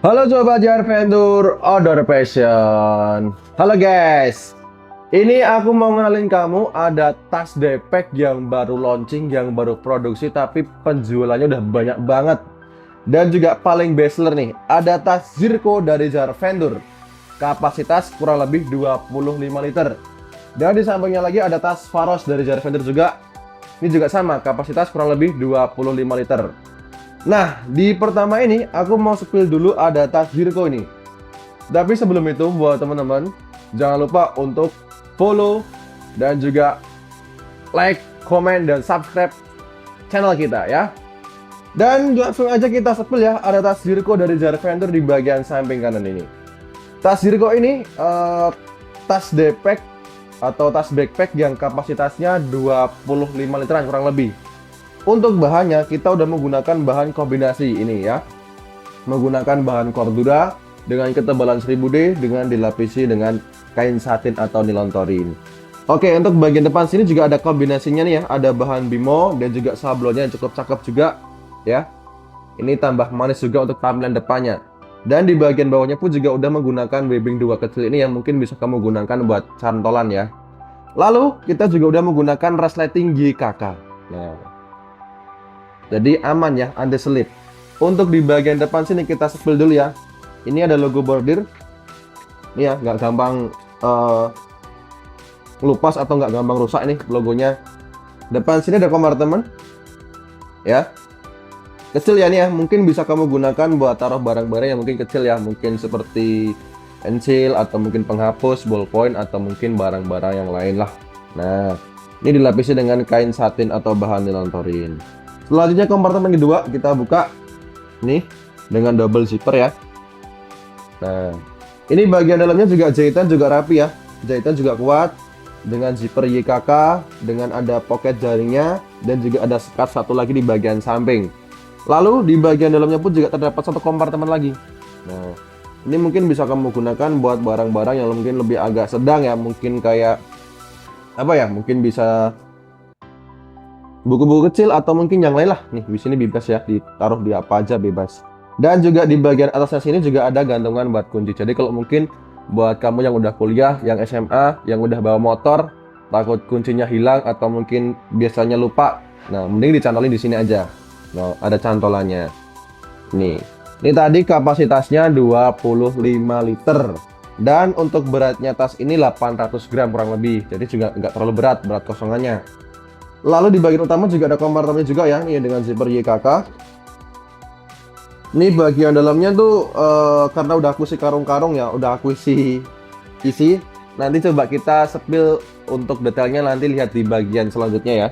Halo Sobat Adventure Outdoor Passion. Halo guys, ini aku mau ngenalin kamu ada tas depek yang baru launching, yang baru produksi tapi penjualannya udah banyak banget. Dan juga paling bestseller nih, ada tas Zirco dari Adventure. Kapasitas kurang lebih 25 liter. Dan di sampingnya lagi ada tas Pharos dari Adventure juga. Ini juga sama, kapasitas kurang lebih 25 liter. Nah, di pertama ini aku mau spill dulu ada tas Zirco ini. Tapi sebelum itu buat teman-teman, jangan lupa untuk follow dan juga like, komen, dan subscribe channel kita ya. Dan langsung aja kita spill ya, ada tas Zirco dari Adventure di bagian samping kanan ini. Tas Zirco ini tas depek atau tas backpack yang kapasitasnya 25 literan kurang lebih. Untuk bahannya kita udah menggunakan bahan kombinasi ini ya. Menggunakan bahan Cordura dengan ketebalan 1000D dengan dilapisi dengan kain satin atau nilon torin. Oke, untuk bagian depan sini juga ada kombinasinya nih ya. Ada bahan Bimo dan juga sablonnya yang cukup cakep juga ya. Ini tambah manis juga untuk tampilan depannya. Dan di bagian bawahnya pun juga udah menggunakan webbing 2 kecil ini yang mungkin bisa kamu gunakan buat cantolan ya. Lalu kita juga udah menggunakan resleting GKK. Nah, jadi aman ya, anti-slip. Untuk di bagian depan sini kita spill dulu ya. Ini ada logo bordir. Ini ya, nggak gampang lupas atau nggak gampang rusak ini logonya. Depan sini ada kompartemen. Ya. Kecil ya nih ya, mungkin bisa kamu gunakan buat taruh barang-barang yang mungkin kecil ya. Mungkin seperti pensil atau mungkin penghapus, ballpoint atau mungkin barang-barang yang lain lah. Nah, ini dilapisi dengan kain satin atau bahan nilon torin. Selanjutnya kompartemen kedua kita buka nih dengan double zipper ya. Nah, ini bagian dalamnya juga jahitan juga rapi ya. Jahitan juga kuat dengan zipper YKK dengan ada pocket jaringnya dan juga ada sekat satu lagi di bagian samping. Lalu di bagian dalamnya pun juga terdapat satu kompartemen lagi. Nah, ini mungkin bisa kamu gunakan buat barang-barang yang mungkin lebih agak sedang ya, mungkin kayak apa ya? Mungkin bisa buku-buku kecil atau mungkin yang lain lah. Nih di sini bebas ya, ditaruh di apa aja bebas. Dan juga di bagian atasnya sini juga ada gantungan buat kunci. Jadi kalau mungkin buat kamu yang udah kuliah, yang SMA, yang udah bawa motor, takut kuncinya hilang atau mungkin biasanya lupa, nah mending dicantolin di sini aja. Nah, ada cantolannya. Nih, ini tadi kapasitasnya 25 liter. Dan untuk beratnya tas ini 800 gram kurang lebih. Jadi juga nggak terlalu berat, berat kosongannya. Lalu di bagian utama juga ada kompartemen juga ya, ini dengan zipper YKK. Ini bagian dalamnya tuh karena udah aku isi karung-karung ya, udah aku isi. Nanti coba kita spill untuk detailnya, nanti lihat di bagian selanjutnya ya.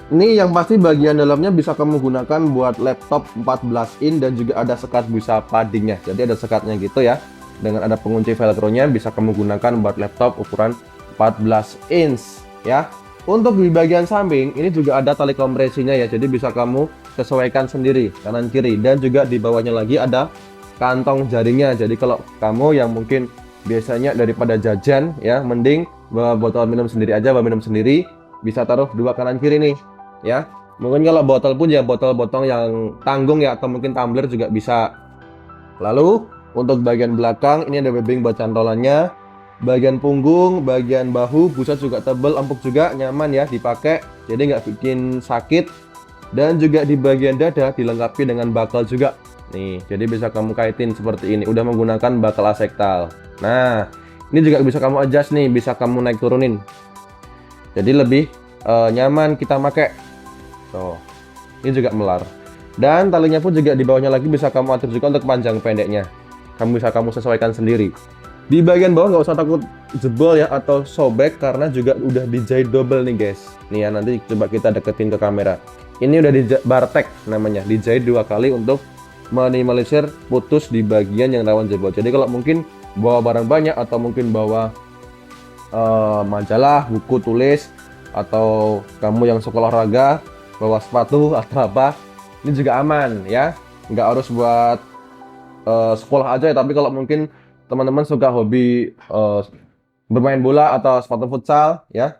Ini yang pasti bagian dalamnya bisa kamu gunakan buat laptop 14 in dan juga ada sekat busa paddingnya. Jadi ada sekatnya gitu ya. Dengan ada pengunci velcro-nya bisa kamu gunakan buat laptop ukuran 14 inch ya. Untuk di bagian samping ini juga ada tali kompresinya ya, jadi bisa kamu sesuaikan sendiri kanan kiri. Dan juga di bawahnya lagi ada kantong jaringnya. Jadi kalau kamu yang mungkin biasanya daripada jajan ya, mending bawa botol minum sendiri aja, bawa minum sendiri, bisa taruh dua kanan kiri nih ya. Mungkin kalau botol pun ya botol-botol yang tanggung ya, atau mungkin tumbler juga bisa. Lalu untuk bagian belakang ini ada webbing buat cantolannya. Bagian punggung, bagian bahu, busa juga tebal, empuk juga, nyaman ya dipakai, jadi nggak bikin sakit. Dan juga di bagian dada dilengkapi dengan bakal juga nih, jadi bisa kamu kaitin seperti ini, udah menggunakan bakal asektal. Nah, ini juga bisa kamu adjust nih, bisa kamu naik turunin, jadi lebih nyaman kita pakai. Tuh, ini juga melar. Dan talinya pun juga di bawahnya lagi bisa kamu atur juga untuk panjang pendeknya, bisa kamu sesuaikan sendiri. Di bagian bawah nggak usah takut jebol ya atau sobek, karena juga udah dijahit double nih guys. Nih ya, nanti coba kita deketin ke kamera. Ini udah di Bartek namanya, dijahit 2 kali untuk minimalisir putus di bagian yang rawan jebol. Jadi kalau mungkin bawa barang banyak atau mungkin bawa majalah, buku tulis, atau kamu yang sekolah olahraga bawa sepatu atau apa, ini juga aman ya. Nggak harus buat sekolah aja ya, tapi kalau mungkin teman-teman suka hobi bermain bola atau sepatu futsal ya,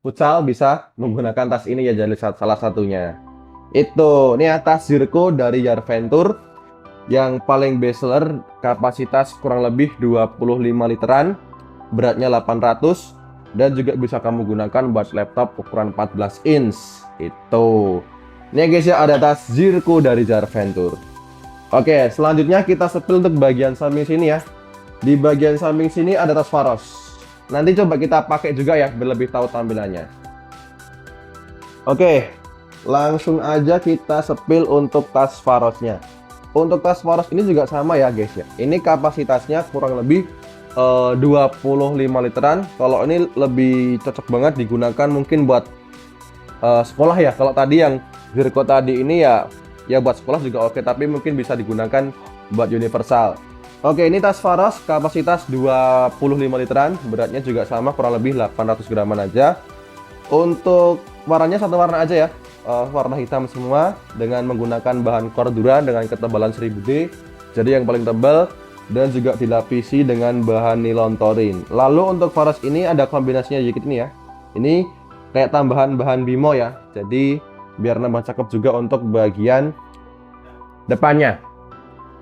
futsal bisa menggunakan tas ini ya, jadi salah satunya. Itu, ini tas Zirco dari Adventure. Yang paling bestseller kapasitas kurang lebih 25 literan, beratnya 800, dan juga bisa kamu gunakan buat laptop ukuran 14 inch. Itu. Ini guys ya, ada tas Zirco dari Jar Venture. Oke, selanjutnya kita sepil untuk bagian samping sini ya. Di bagian samping sini ada tas Pharos. Nanti coba kita pakai juga ya, biar lebih tahu tampilannya. Oke, langsung aja kita sepil untuk tas Pharosnya. Untuk tas Pharos ini juga sama ya guys ya. Ini kapasitasnya kurang lebih 25 literan. Kalau ini lebih cocok banget digunakan mungkin buat sekolah ya. Kalau tadi yang Zirco tadi ini ya buat sekolah juga oke, tapi mungkin bisa digunakan buat universal. Oke, ini tas Pharos kapasitas 25 literan, beratnya juga sama kurang lebih 800 graman aja. Untuk warnanya satu warna aja ya, warna hitam semua dengan menggunakan bahan Cordura dengan ketebalan 1000D, jadi yang paling tebal, dan juga dilapisi dengan bahan nilon Torin. Lalu untuk Pharos ini ada kombinasinya dikit ini ya, ini kayak tambahan bahan Bimo ya, jadi biar nambah cakep juga untuk bagian depannya.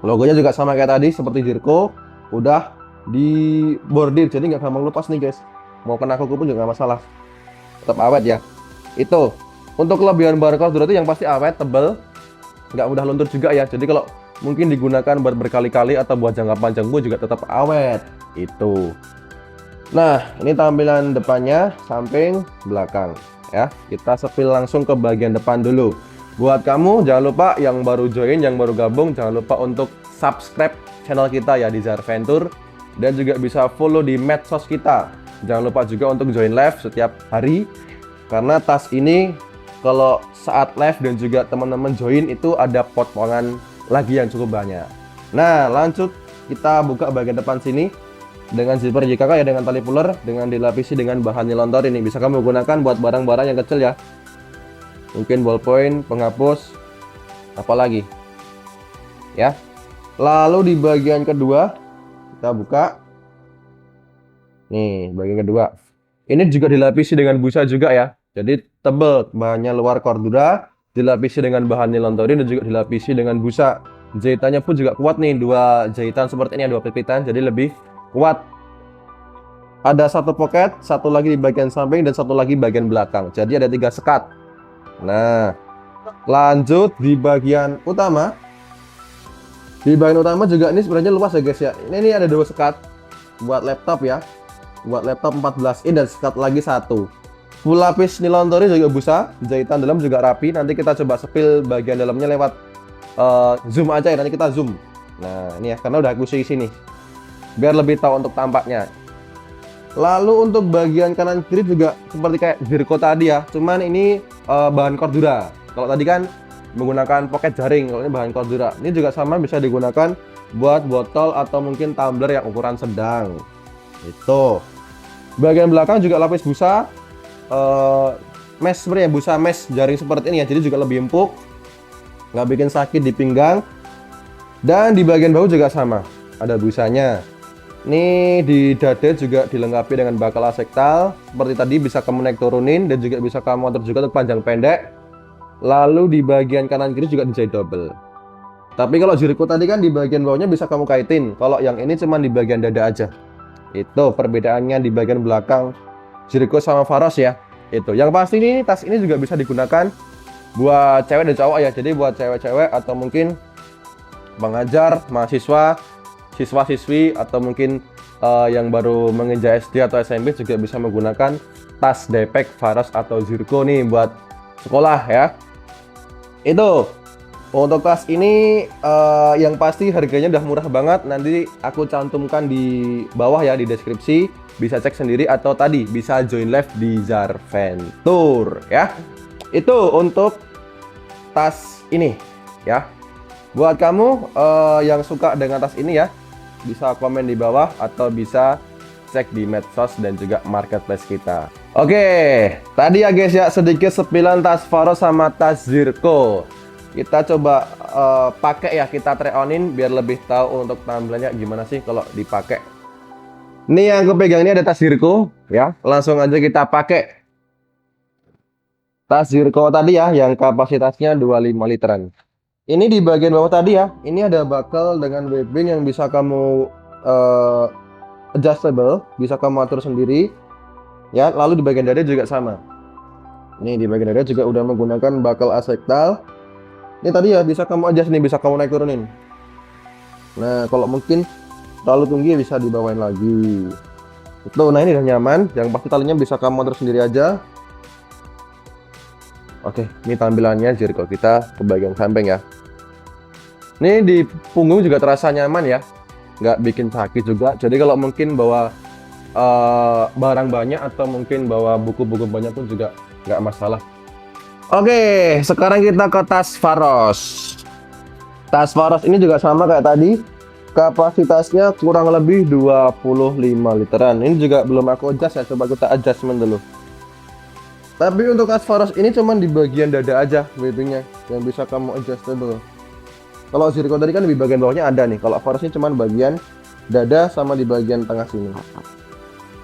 Logonya juga sama kayak tadi seperti Zirco, udah di bordir jadi nggak gampang lepas nih guys. Mau kena kuku pun juga nggak masalah, tetap awet ya. Itu untuk kelebihan bahan Cordura itu yang pasti awet, tebel, nggak mudah luntur juga ya. Jadi kalau mungkin digunakan buat berkali-kali atau buat jangka panjang pun juga tetap awet. Itu. Nah, ini tampilan depannya, samping, belakang ya. Kita sepil langsung ke bagian depan dulu. Buat kamu jangan lupa yang baru join, yang baru gabung, jangan lupa untuk subscribe channel kita ya di Jar Venture, dan juga bisa follow di medsos kita. Jangan lupa juga untuk join live setiap hari, karena tas ini kalau saat live dan juga teman-teman join itu ada potongan lagi yang cukup banyak. Nah, lanjut kita buka bagian depan sini dengan zipper JKK ya, dengan tali puller, dengan dilapisi dengan bahan nilon Torin. Ini bisa kamu gunakan buat barang-barang yang kecil ya, mungkin ballpoint, penghapus, apalagi ya. Lalu di bagian kedua kita buka. Nih bagian kedua, ini juga dilapisi dengan busa juga ya, jadi tebel, bahannya luar Cordura, dilapisi dengan bahan nilon Torin, dan juga dilapisi dengan busa. Jahitannya pun juga kuat nih, dua jahitan seperti ini, dua pipitan, jadi lebih kuat. Ada satu pocket, satu lagi di bagian samping, dan satu lagi bagian belakang, jadi ada 3 sekat. Nah, lanjut di bagian utama. Di bagian utama juga ini sebenarnya luas ya guys ya. Ini ada 2 sekat buat laptop ya, buat laptop 14 in, dan sekat lagi 1. Full lapis nilon Torin juga busa, jahitan dalam juga rapi. Nanti kita coba sepil bagian dalamnya lewat zoom aja ya, nanti kita zoom. Nah ini ya, karena udah aku isi sini biar lebih tahu untuk tampaknya. Lalu untuk bagian kanan kiri juga seperti kayak Zirco tadi ya, cuman ini bahan Cordura. Kalau tadi kan menggunakan pocket jaring, kalau ini bahan Cordura. Ini juga sama, bisa digunakan buat botol atau mungkin tumbler yang ukuran sedang. Itu. Bagian belakang juga lapis busa, mesh sebenarnya, busa mesh jaring seperti ini ya, jadi juga lebih empuk, nggak bikin sakit di pinggang. Dan di bagian bahu juga sama, ada busanya. Ini di dada juga dilengkapi dengan bakal asektal. Seperti tadi bisa kamu naik turunin, dan juga bisa kamu atur juga untuk panjang pendek. Lalu di bagian kanan kiri juga dijahit double. Tapi kalau Zirco tadi kan di bagian bawahnya bisa kamu kaitin. Kalau yang ini cuma di bagian dada aja. Itu perbedaannya di bagian belakang Zirco sama Pharos ya. Itu. Yang pasti ini tas ini juga bisa digunakan buat cewek dan cowok ya. Jadi buat cewek-cewek atau mungkin pengajar, mahasiswa, siswa-siswi, atau mungkin yang baru menginjak SD atau SMP juga bisa menggunakan tas daypack Pharos atau Zirco nih buat sekolah ya. Itu untuk tas ini yang pasti harganya udah murah banget. Nanti aku cantumkan di bawah ya di deskripsi, bisa cek sendiri atau tadi bisa join live di Jar Venture ya. Itu untuk tas ini ya. Buat kamu yang suka dengan tas ini ya, bisa komen di bawah atau bisa cek di medsos dan juga marketplace kita. Oke, tadi ya guys ya, sedikit sepilan tas Pharos sama tas Zirco. Kita coba pakai ya, kita try onin biar lebih tahu untuk tampilannya gimana sih kalau dipakai. Ini yang aku pegang ini ada tas Zirco ya, langsung aja kita pakai. Tas Zirco tadi ya, yang kapasitasnya 25 literan. Ini di bagian bawah tadi ya, ini ada buckle dengan webbing yang bisa kamu eh, adjustable, bisa kamu atur sendiri ya. Lalu di bagian dada juga sama. Ini di bagian dada juga udah menggunakan buckle asektal. Ini tadi ya bisa kamu adjust nih, bisa kamu naik turunin. Nah, kalau mungkin terlalu tinggi bisa dibawain lagi. Itu, nah ini udah nyaman. Yang pasti talinya bisa kamu atur sendiri aja. Oke, ini tampilannya Zircon kita ke bagian samping ya. Ini di punggung juga terasa nyaman ya, nggak bikin sakit juga. Jadi kalau mungkin bawa barang banyak atau mungkin bawa buku-buku banyak pun juga nggak masalah. Oke, sekarang kita ke tas Pharos. Tas Pharos ini juga sama kayak tadi. Kapasitasnya kurang lebih 25 literan. Ini juga belum aku adjust ya, coba kita adjustment dulu. Tapi untuk tas Pharos ini cuman di bagian dada aja webbingnya yang bisa kamu adjustable. Kalau Zircon tadi kan di bagian bawahnya ada nih. Kalau Pharos ini cuman bagian dada sama di bagian tengah sini.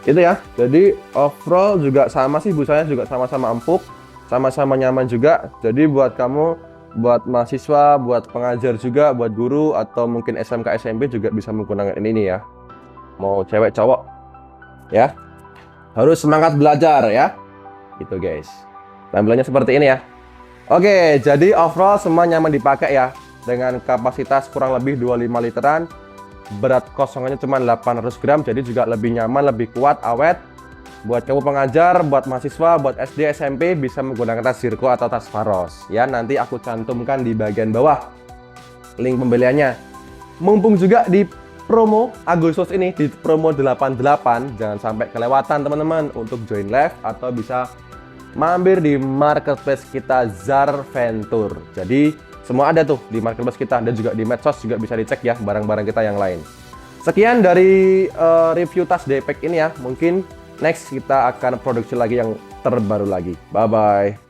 Itu ya. Jadi overall juga sama sih, busanya juga sama-sama empuk, sama-sama nyaman juga. Jadi buat kamu, buat mahasiswa, buat pengajar juga, buat guru atau mungkin SMK SMP juga bisa menggunakan ini ya. Mau cewek cowok ya. Harus semangat belajar ya. Gitu guys. Tampilannya seperti ini ya. Oke, jadi overall semua nyaman dipakai ya. Dengan kapasitas kurang lebih 25 literan. Berat kosongannya cuma 800 gram, jadi juga lebih nyaman, lebih kuat, awet. Buat kamu pengajar, buat mahasiswa, buat SD, SMP bisa menggunakan tas Zircon atau tas Pharos. Ya, nanti aku cantumkan di bagian bawah link pembeliannya. Mumpung juga di promo Agustus ini, di promo 88, jangan sampai kelewatan teman-teman untuk join live atau bisa mampir di marketplace kita Zar Venture. Jadi semua ada tuh di marketplace kita dan juga di medsos juga bisa dicek ya barang-barang kita yang lain. Sekian dari review tas Daypack ini ya. Mungkin next kita akan produksi lagi yang terbaru lagi. Bye bye.